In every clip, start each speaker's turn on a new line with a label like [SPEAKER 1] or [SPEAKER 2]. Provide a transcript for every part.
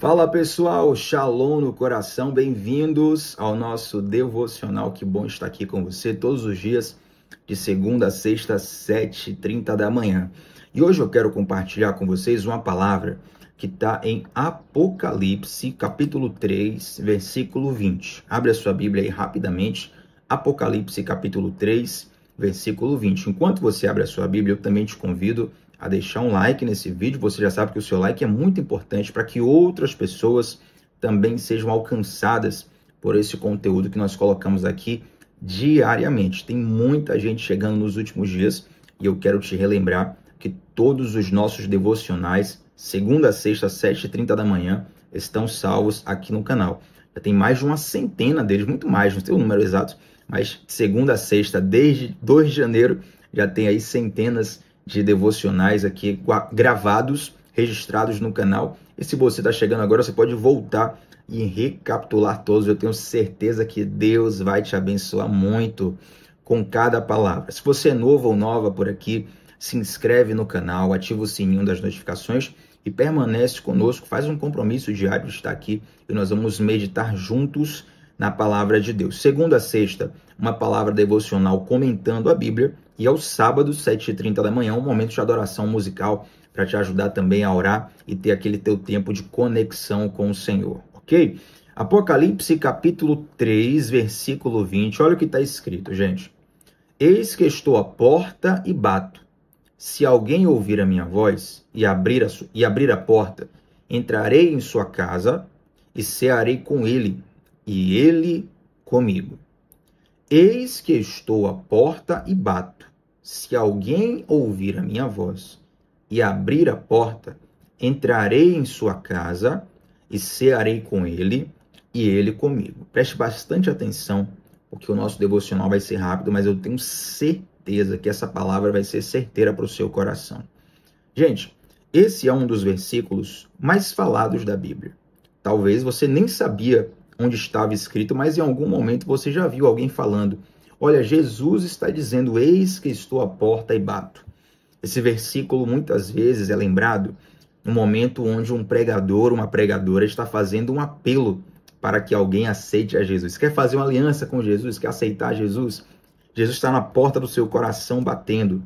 [SPEAKER 1] Fala pessoal, Shalom no coração, bem-vindos ao nosso devocional. Que bom estar aqui com você todos os dias, de segunda a sexta, 7h30 da manhã. E hoje eu quero compartilhar com vocês uma palavra que está em Apocalipse, capítulo 3, versículo 20. Abre a sua Bíblia aí rapidamente, Apocalipse, capítulo 3, versículo 20. Enquanto você abre a sua Bíblia, eu também te convido a deixar um like nesse vídeo. Você já sabe que o seu like é muito importante para que outras pessoas também sejam alcançadas por esse conteúdo que nós colocamos aqui diariamente. Tem muita gente chegando nos últimos dias e eu quero te relembrar que todos os nossos devocionais, segunda a sexta, 7h30 da manhã, estão salvos aqui no canal. Já tem mais de uma centena deles, muito mais, não sei o número exato, mas segunda a sexta, desde 2 de janeiro, já tem aí centenas de devocionais aqui gravados, registrados no canal. E se você está chegando agora, você pode voltar e recapitular todos. Eu tenho certeza que Deus vai te abençoar muito com cada palavra. Se você é novo ou nova por aqui, se inscreve no canal, ativa o sininho das notificações e permanece conosco. Faz um compromisso diário de estar aqui e nós vamos meditar juntos na palavra de Deus. Segunda a sexta, uma palavra devocional comentando a Bíblia. E aos sábados, 7h30 da manhã, um momento de adoração musical para te ajudar também a orar e ter aquele teu tempo de conexão com o Senhor, ok? Apocalipse, capítulo 3, versículo 20. Olha o que está escrito, gente. Eis que estou à porta e bato. Se alguém ouvir a minha voz e abrir a porta, entrarei em sua casa e cearei com ele, e ele comigo. Eis que estou à porta e bato. Se alguém ouvir a minha voz e abrir a porta, entrarei em sua casa e cearei com ele e ele comigo. Preste bastante atenção, porque o nosso devocional vai ser rápido, mas eu tenho certeza que essa palavra vai ser certeira para o seu coração. Gente, esse é um dos versículos mais falados da Bíblia. Talvez você nem sabia onde estava escrito, mas em algum momento você já viu alguém falando: olha, Jesus está dizendo, eis que estou à porta e bato. Esse versículo muitas vezes é lembrado no momento onde um pregador, uma pregadora está fazendo um apelo para que alguém aceite a Jesus. Quer fazer uma aliança com Jesus, quer aceitar Jesus? Jesus está na porta do seu coração batendo.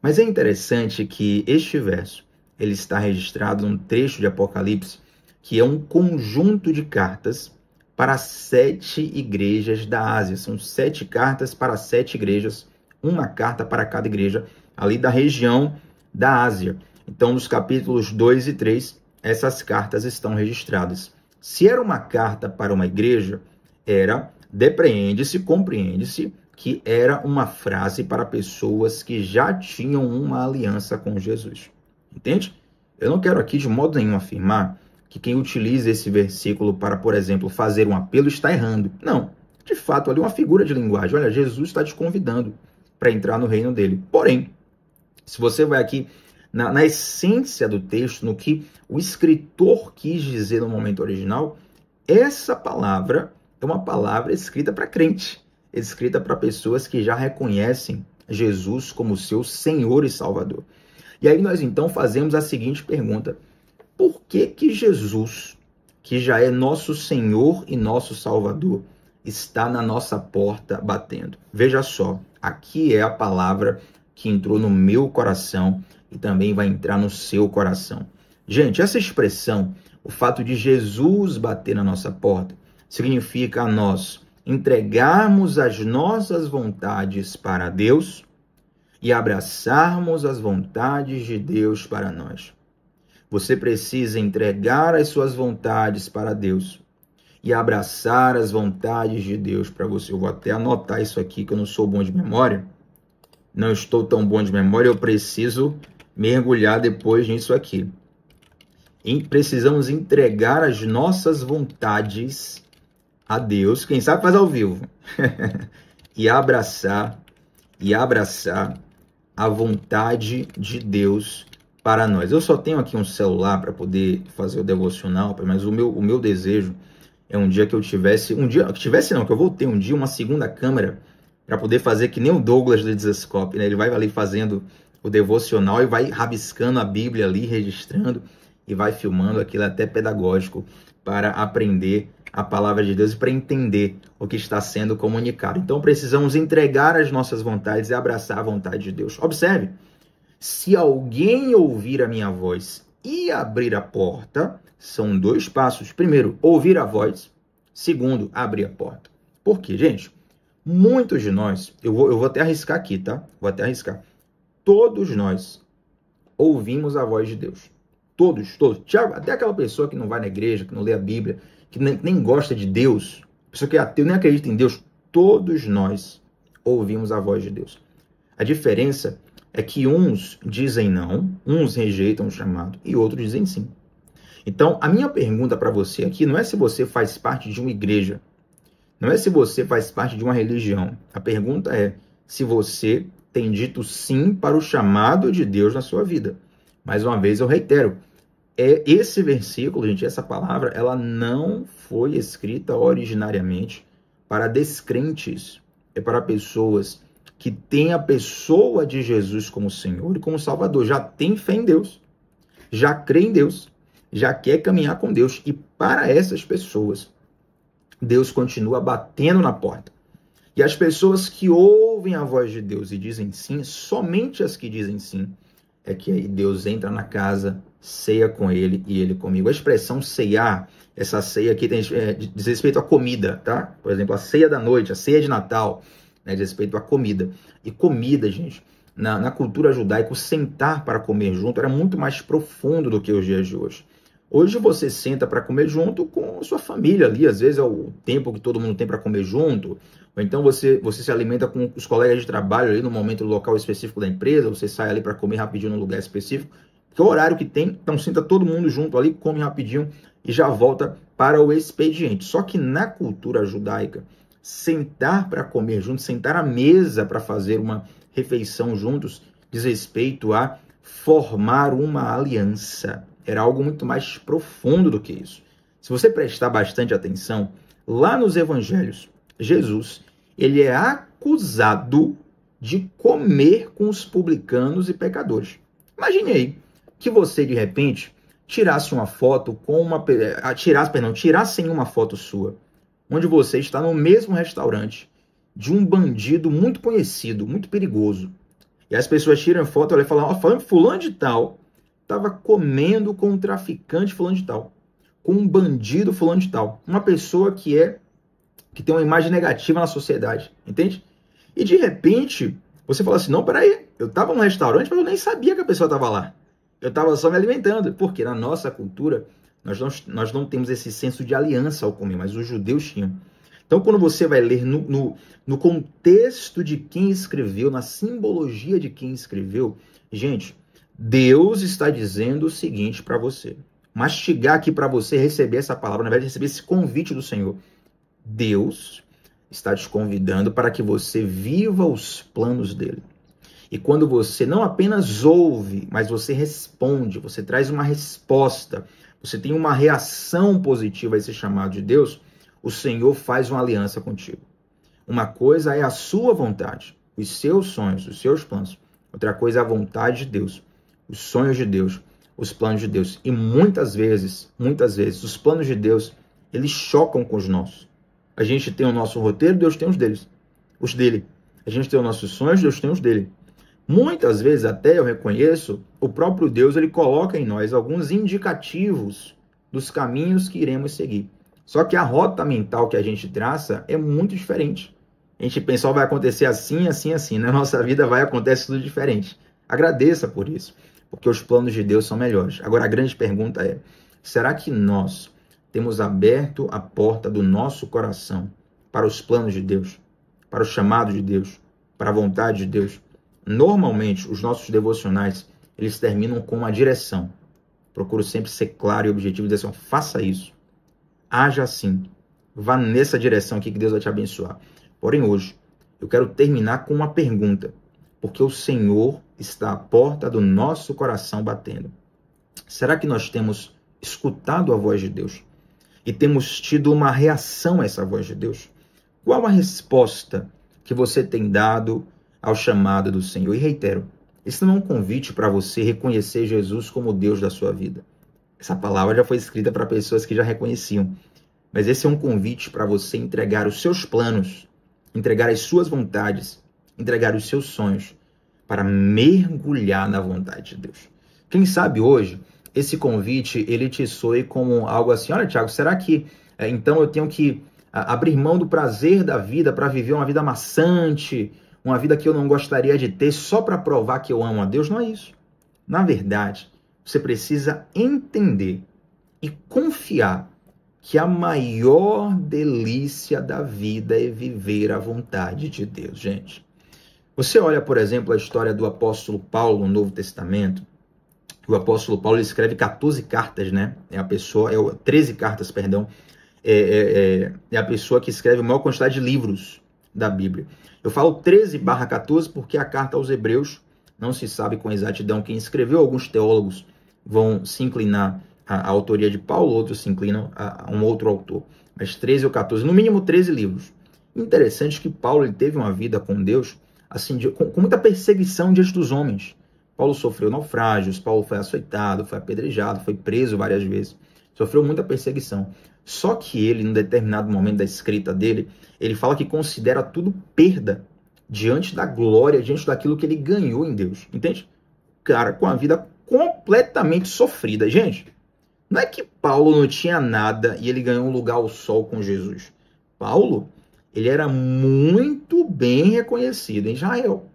[SPEAKER 1] Mas é interessante que este verso, ele está registrado num trecho de Apocalipse, que é um conjunto de cartas para 7 igrejas da Ásia. São 7 cartas para 7 igrejas, uma carta para cada igreja ali da região da Ásia. Então, nos capítulos 2 e 3, essas cartas estão registradas. Se era uma carta para uma igreja, compreende-se que era uma frase para pessoas que já tinham uma aliança com Jesus. Entende? Eu não quero aqui de modo nenhum afirmar que quem utiliza esse versículo para, por exemplo, fazer um apelo está errando. Não, de fato, ali é uma figura de linguagem. Olha, Jesus está te convidando para entrar no reino dele. Porém, se você vai aqui na essência do texto, no que o escritor quis dizer no momento original, essa palavra é uma palavra escrita para crente, escrita para pessoas que já reconhecem Jesus como seu Senhor e Salvador. E aí nós então fazemos a seguinte pergunta: por que Jesus, que já é nosso Senhor e nosso Salvador, está na nossa porta batendo? Veja só, aqui é a palavra que entrou no meu coração e também vai entrar no seu coração. Gente, essa expressão, o fato de Jesus bater na nossa porta, significa a nós entregarmos as nossas vontades para Deus e abraçarmos as vontades de Deus para nós. Você precisa entregar as suas vontades para Deus e abraçar as vontades de Deus para você. Eu vou até anotar isso aqui, que eu não sou bom de memória. Não estou tão bom de memória, eu preciso mergulhar depois nisso aqui. Precisamos entregar as nossas vontades a Deus, quem sabe faz ao vivo, e abraçar a vontade de Deus para nós. Eu só tenho aqui um celular para poder fazer o devocional, mas o meu desejo é um dia que eu tivesse, que eu vou ter um dia uma segunda câmera para poder fazer que nem o Douglas do Desascope, né? Ele vai ali fazendo o devocional e vai rabiscando a Bíblia ali, registrando. e vai filmando. Aquilo é até pedagógico para aprender a palavra de Deus e para entender o que está sendo comunicado. Então precisamos entregar as nossas vontades e abraçar a vontade de Deus. Observe, se alguém ouvir a minha voz e abrir a porta, são 2 passos. Primeiro, ouvir a voz. Segundo, abrir a porta. Por quê, gente? Muitos de nós, eu vou até arriscar aqui, tá? Vou até arriscar. Todos nós ouvimos a voz de Deus. Todos. Tiago, até aquela pessoa que não vai na igreja, que não lê a Bíblia, que nem gosta de Deus, pessoa que é ateu, nem acredita em Deus, todos nós ouvimos a voz de Deus. A diferença é que uns dizem não, uns rejeitam o chamado e outros dizem sim. Então, a minha pergunta para você aqui não é se você faz parte de uma igreja, não é se você faz parte de uma religião. A pergunta é se você tem dito sim para o chamado de Deus na sua vida. Mais uma vez, eu reitero, esse versículo, gente, essa palavra, ela não foi escrita originariamente para descrentes. É para pessoas que têm a pessoa de Jesus como Senhor e como Salvador. Já tem fé em Deus, já crê em Deus, já quer caminhar com Deus. E para essas pessoas, Deus continua batendo na porta. E as pessoas que ouvem a voz de Deus e dizem sim, somente as que dizem sim, é que aí Deus entra na casa, ceia com ele e ele comigo. A expressão ceiar, essa ceia aqui diz respeito à comida, tá? Por exemplo, a ceia da noite, a ceia de Natal, né, diz respeito à comida. E comida, gente, na cultura judaica, o sentar para comer junto era muito mais profundo do que os dias de hoje. Hoje você senta para comer junto com a sua família ali, às vezes é o tempo que todo mundo tem para comer junto, ou então você se alimenta com os colegas de trabalho ali no momento local específico da empresa, você sai ali para comer rapidinho num lugar específico, que é o horário que tem, então senta todo mundo junto ali, come rapidinho e já volta para o expediente. Só que na cultura judaica, sentar para comer juntos, sentar à mesa para fazer uma refeição juntos, diz respeito a formar uma aliança. Era algo muito mais profundo do que isso. Se você prestar bastante atenção, lá nos evangelhos, Jesus, ele é acusado de comer com os publicanos e pecadores. Imagine aí que você, de repente, tirassem uma foto sua, onde você está no mesmo restaurante de um bandido muito conhecido, muito perigoso. E as pessoas tiram foto e falam, fulano de tal estava comendo com um traficante fulano de tal, com um bandido fulano de tal, uma pessoa que tem uma imagem negativa na sociedade, entende? E de repente, você fala assim, não, peraí, eu estava num restaurante, mas eu nem sabia que a pessoa estava lá. Eu estava só me alimentando, porque na nossa cultura, nós não temos esse senso de aliança ao comer, mas os judeus tinham. Então, quando você vai ler no contexto de quem escreveu, na simbologia de quem escreveu, gente, Deus está dizendo o seguinte para você. Mastigar aqui para você receber essa palavra, na verdade, receber esse convite do Senhor. Deus está te convidando para que você viva os planos dele. E quando você não apenas ouve, mas você responde, você traz uma resposta, você tem uma reação positiva a esse chamado de Deus, o Senhor faz uma aliança contigo. Uma coisa é a sua vontade, os seus sonhos, os seus planos. Outra coisa é a vontade de Deus, os sonhos de Deus, os planos de Deus. E muitas vezes, os planos de Deus, eles chocam com os nossos. A gente tem o nosso roteiro, Deus tem os dele. A gente tem os nossos sonhos, Deus tem os dele. Muitas vezes, até eu reconheço, o próprio Deus, ele coloca em nós alguns indicativos dos caminhos que iremos seguir. Só que a rota mental que a gente traça é muito diferente. A gente pensa, vai acontecer assim, assim, assim. Na nossa vida acontecer tudo diferente. Agradeça por isso, porque os planos de Deus são melhores. Agora, a grande pergunta é, será que nós temos aberto a porta do nosso coração para os planos de Deus, para o chamado de Deus, para a vontade de Deus? Normalmente, os nossos devocionais, eles terminam com uma direção. Procuro sempre ser claro e objetivo e dizer assim, faça isso, haja assim, vá nessa direção aqui que Deus vai te abençoar. Porém, hoje, eu quero terminar com uma pergunta, porque o Senhor está à porta do nosso coração batendo. Será que nós temos escutado a voz de Deus e temos tido uma reação a essa voz de Deus? Qual a resposta que você tem dado ao chamado do Senhor? E reitero, esse não é um convite para você reconhecer Jesus como Deus da sua vida. Essa palavra já foi escrita para pessoas que já reconheciam. Mas esse é um convite para você entregar os seus planos, entregar as suas vontades, entregar os seus sonhos para mergulhar na vontade de Deus. Quem sabe hoje esse convite ele te soe como algo assim: olha, Tiago, será que então eu tenho que abrir mão do prazer da vida para viver uma vida maçante, uma vida que eu não gostaria de ter só para provar que eu amo a Deus? Não é isso. Na verdade, você precisa entender e confiar que a maior delícia da vida é viver a vontade de Deus, gente. Você olha, por exemplo, a história do apóstolo Paulo no Novo Testamento. O apóstolo Paulo escreve 14 cartas, né? 13 cartas, perdão. É a pessoa que escreve a maior quantidade de livros da Bíblia. Eu falo 13/14 porque a carta aos Hebreus não se sabe com exatidão quem escreveu. Alguns teólogos vão se inclinar à autoria de Paulo, outros se inclinam a um outro autor. Mas 13 ou 14, no mínimo 13 livros. Interessante que Paulo ele teve uma vida com Deus assim, com muita perseguição diante dos homens. Paulo sofreu naufrágios, Paulo foi açoitado, foi apedrejado, foi preso várias vezes. Sofreu muita perseguição. Só que ele, em determinado momento da escrita dele, ele fala que considera tudo perda diante da glória, diante daquilo que ele ganhou em Deus. Entende? Cara, com a vida completamente sofrida. Gente, não é que Paulo não tinha nada e ele ganhou um lugar ao sol com Jesus. Paulo, ele era muito bem reconhecido em Israel.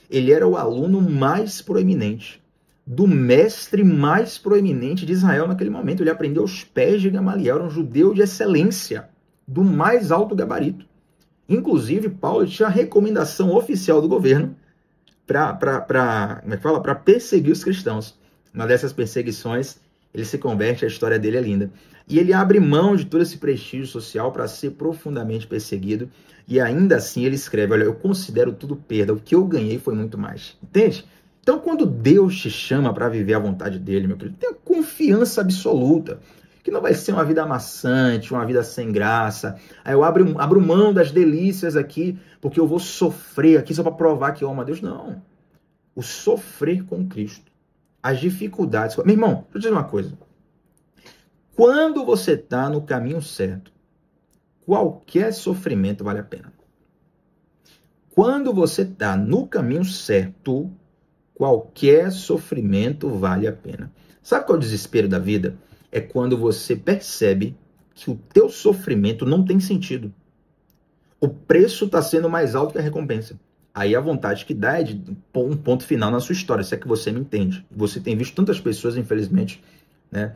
[SPEAKER 1] Ele era o aluno mais proeminente, do mestre mais proeminente de Israel naquele momento. Ele aprendeu aos pés de Gamaliel, era um judeu de excelência, do mais alto gabarito. Inclusive, Paulo tinha a recomendação oficial do governo para perseguir os cristãos. Uma dessas perseguições, ele se converte, a história dele é linda. E ele abre mão de todo esse prestígio social para ser profundamente perseguido. E ainda assim ele escreve: olha, eu considero tudo perda, o que eu ganhei foi muito mais. Entende? Então, quando Deus te chama para viver a vontade dele, meu querido, tenha confiança absoluta que não vai ser uma vida amassante, uma vida sem graça. Aí eu abro mão das delícias aqui, porque eu vou sofrer aqui só para provar que eu amo a Deus. Não. O sofrer com Cristo, as dificuldades. Meu irmão, deixa eu dizer uma coisa. Quando você está no caminho certo, qualquer sofrimento vale a pena. Quando você está no caminho certo, qualquer sofrimento vale a pena. Sabe qual é o desespero da vida? É quando você percebe que o teu sofrimento não tem sentido. O preço está sendo mais alto que a recompensa. Aí a vontade que dá é de pôr um ponto final na sua história, se é que você me entende. Você tem visto tantas pessoas, infelizmente, né,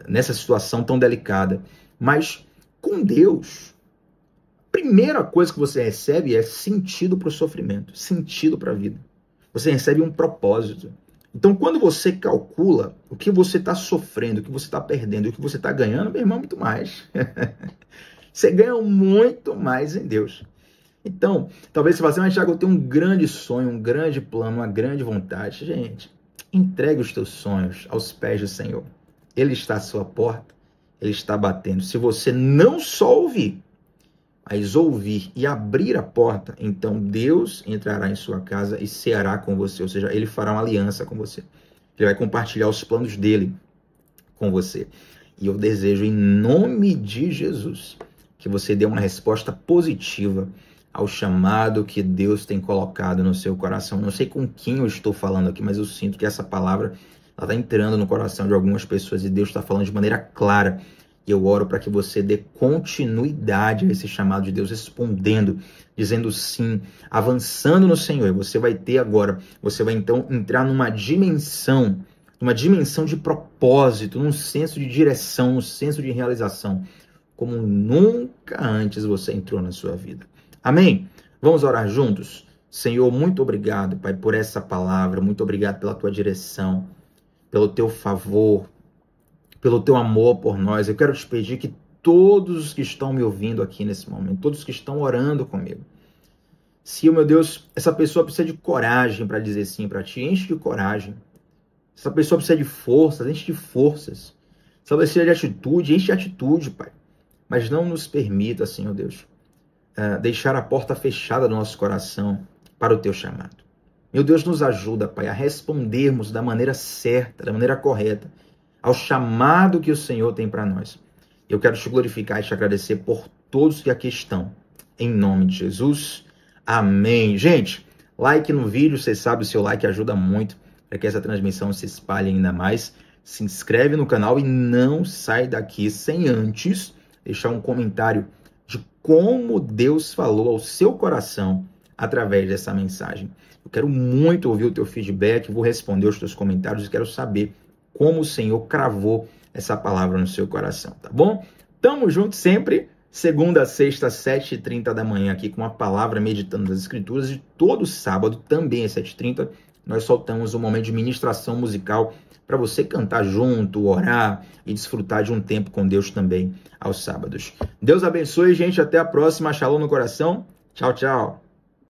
[SPEAKER 1] nessa situação tão delicada. Mas com Deus, a primeira coisa que você recebe é sentido para o sofrimento, sentido para a vida. Você recebe um propósito. Então, quando você calcula o que você está sofrendo, o que você está perdendo e o que você está ganhando, meu irmão, muito mais. Você ganha muito mais em Deus. Então, talvez você fale assim: mas Tiago, eu tenho um grande sonho, um grande plano, uma grande vontade. Gente, entregue os teus sonhos aos pés do Senhor. Ele está à sua porta, ele está batendo. Se você não só ouvir, mas ouvir e abrir a porta, então Deus entrará em sua casa e ceará com você, ou seja, ele fará uma aliança com você. Ele vai compartilhar os planos dele com você. E eu desejo, em nome de Jesus, que você dê uma resposta positiva ao chamado que Deus tem colocado no seu coração. Não sei com quem eu estou falando aqui, mas eu sinto que essa palavra está entrando no coração de algumas pessoas e Deus está falando de maneira clara. E eu oro para que você dê continuidade a esse chamado de Deus, respondendo, dizendo sim, avançando no Senhor. E você vai ter agora, você vai então entrar numa dimensão de propósito, num senso de direção, num senso de realização, como nunca antes você entrou na sua vida. Amém? Vamos orar juntos? Senhor, muito obrigado, Pai, por essa palavra, muito obrigado pela tua direção, pelo teu favor, pelo teu amor por nós. Eu quero te pedir que todos os que estão me ouvindo aqui nesse momento, todos os que estão orando comigo, se, meu Deus, essa pessoa precisa de coragem para dizer sim para ti, enche de coragem. Essa pessoa precisa de forças, enche de forças. Se ela precisa de atitude, enche de atitude, Pai. Mas não nos permita, Senhor Deus, deixar a porta fechada do nosso coração para o teu chamado. Meu Deus, nos ajuda, Pai, a respondermos da maneira certa, da maneira correta, ao chamado que o Senhor tem para nós. Eu quero te glorificar e te agradecer por todos que aqui estão. Em nome de Jesus. Amém. Gente, like no vídeo, você sabe, o seu like ajuda muito para que essa transmissão se espalhe ainda mais. Se inscreve no canal e não sai daqui sem antes deixar um comentário de como Deus falou ao seu coração através dessa mensagem. Eu quero muito ouvir o teu feedback, vou responder os teus comentários e quero saber como o Senhor cravou essa palavra no seu coração, tá bom? Tamo junto sempre, segunda a sexta, 7h30 da manhã, aqui com a palavra Meditando das Escrituras, e todo sábado, também às 7h30, nós soltamos um momento de ministração musical para você cantar junto, orar e desfrutar de um tempo com Deus também aos sábados. Deus abençoe, gente. Até a próxima. Shalom no coração. Tchau, tchau.